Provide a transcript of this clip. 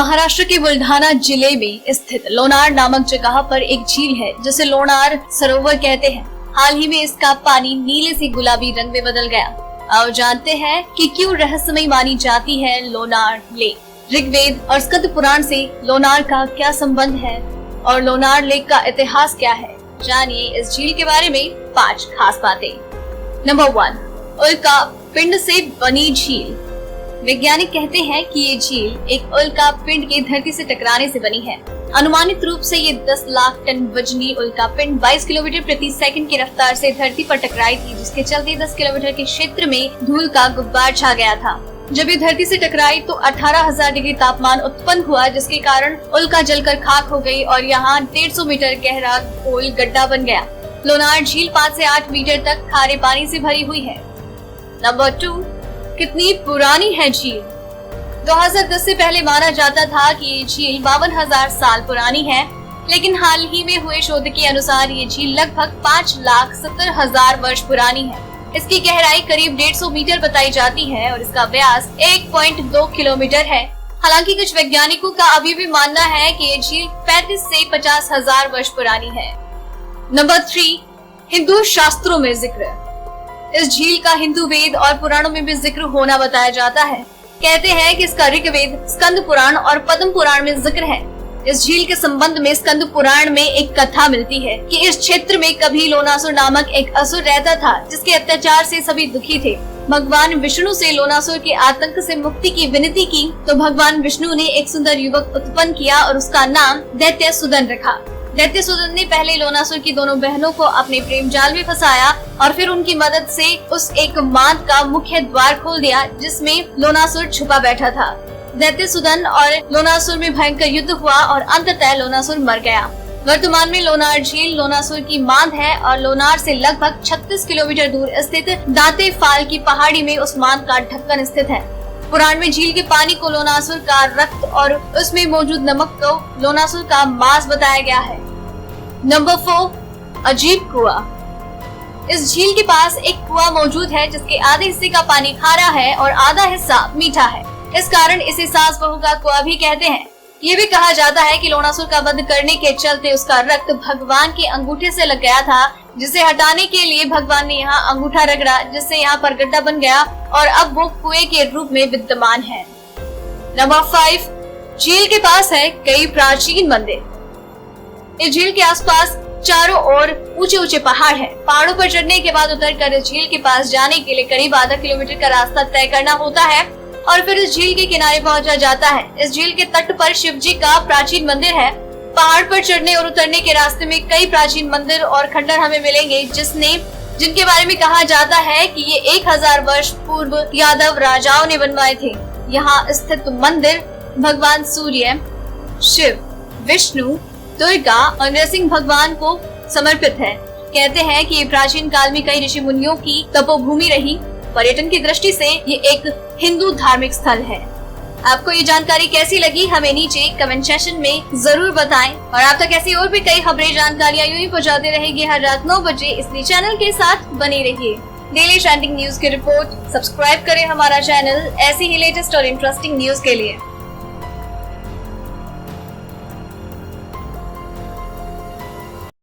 महाराष्ट्र के बुल्ढाना जिले में स्थित लोनार नामक जगह पर एक झील है जिसे लोनार सरोवर कहते हैं। हाल ही में इसका पानी नीले से गुलाबी रंग में बदल गया। आओ जानते हैं कि क्यों रहस्यमयी मानी जाती है लोनार लेक। ऋग्वेद और स्कंद पुराण से लोनार का क्या संबंध है और लोनार लेक का इतिहास क्या है, जानिए इस झील के बारे में 5 खास बातें। नंबर 1, उल्का पिंड से बनी झील। वैज्ञानिक कहते हैं कि ये झील एक उल्का पिंड के धरती से टकराने से बनी है। अनुमानित रूप से ये 10 लाख टन वजनी उल्का पिंड 22 किलोमीटर प्रति सेकंड की रफ्तार से धरती पर टकराई थी, जिसके चलते 10 किलोमीटर के क्षेत्र में धूल का गुब्बार छा गया था। जब ये धरती से टकराई तो 18,000 डिग्री तापमान उत्पन्न हुआ, जिसके कारण उल्का जलकर खाक हो गई और यहाँ 150 मीटर गहरा गोल गड्ढा बन गया। लोनार झील 5 से 8 मीटर तक खारे पानी से भरी हुई है। नंबर 2, कितनी पुरानी है झील। 2010 से पहले माना जाता था कि ये झील 52,000 साल पुरानी है, लेकिन हाल ही में हुए शोध के अनुसार ये झील लगभग 5,70,000 वर्ष पुरानी है। इसकी गहराई करीब 150 मीटर बताई जाती है और इसका व्यास 1.2 किलोमीटर है। हालांकि कुछ वैज्ञानिकों का अभी भी मानना है कि ये झील 35 से 50,000 वर्ष पुरानी है। नंबर 3, हिंदू शास्त्रों में जिक्र। इस झील का हिंदू वेद और पुराणों में भी जिक्र होना बताया जाता है। कहते हैं कि इसका ऋग्वेद, स्कंद पुराण और पद्म पुराण में जिक्र है। इस झील के संबंध में स्कंद पुराण में एक कथा मिलती है कि इस क्षेत्र में कभी लोनासुर नामक एक असुर रहता था, जिसके अत्याचार से सभी दुखी थे। भगवान विष्णु से लोनासुर के आतंक से मुक्ति की विनती की तो भगवान विष्णु ने एक सुंदर युवक उत्पन्न किया और उसका नाम दैत्यसुदन रखा। दैत्यसुदन ने पहले लोनासुर की दोनों बहनों को अपने प्रेम जाल में फंसाया और फिर उनकी मदद से उस एक मांद का मुख्य द्वार खोल दिया, जिसमें लोनासुर छुपा बैठा था। दैत्यसुदन और लोनासुर में भयंकर युद्ध हुआ और अंततः लोनासुर मर गया। वर्तमान में लोनार झील लोनासुर की मांद है और लोनार से लगभग 36 किलोमीटर दूर स्थित दांते फाल की पहाड़ी में उस मांद का ढक्कन स्थित है। पुराण में झील के पानी को लोनासुर का रक्त और उसमें मौजूद नमक को लोनासुर का मांस बताया गया है। नंबर 4, अजीब कुआं। इस झील के पास एक कुआं मौजूद है, जिसके आधे हिस्से का पानी खारा है और आधा हिस्सा मीठा है। इस कारण इसे सास बहू का कुआं भी कहते हैं। ये भी कहा जाता है कि लोनासुर का वध करने के चलते उसका रक्त भगवान के अंगूठे से लग गया था, जिसे हटाने के लिए भगवान ने यहाँ अंगूठा रगड़ा, जिससे यहाँ पर गड्ढा बन गया और अब वो कुएं के रूप में विद्यमान है। नंबर 5, झील के पास है कई प्राचीन मंदिर। इस झील के आसपास चारों ओर ऊंचे ऊंचे पहाड़ हैं। पहाड़ों पर चढ़ने के बाद उतरकर इस झील के पास जाने के लिए करीब आधा किलोमीटर का रास्ता तय करना होता है और फिर इस झील के किनारे पहुंचा जाता है। इस झील के तट पर शिव जी का प्राचीन मंदिर है। पहाड़ पर चढ़ने और उतरने के रास्ते में कई प्राचीन मंदिर और खंडर हमें मिलेंगे, जिनके बारे में कहा जाता है कि ये 1000 वर्ष पूर्व यादव राजाओं ने बनवाए थे। यहाँ स्थित मंदिर भगवान सूर्य, शिव, विष्णु, दुर्गा और नरसिंह भगवान को समर्पित है। कहते हैं कि ये प्राचीन काल में कई ऋषि मुनियों की तपोभूमि रही। पर्यटन की दृष्टि से ये एक हिंदू धार्मिक स्थल है। आपको ये जानकारी कैसी लगी, हमें नीचे कमेंट सेक्शन में जरूर बताएं और आप तक ऐसी और भी कई खबरें जानकारियां यूं ही पहुंचाते रहेंगे हर रात 9 बजे। इसलिए चैनल के साथ बने रहिए। डेली ट्रेंडिंग न्यूज की रिपोर्ट सब्सक्राइब करें हमारा चैनल ऐसी ही लेटेस्ट और इंटरेस्टिंग न्यूज के लिए।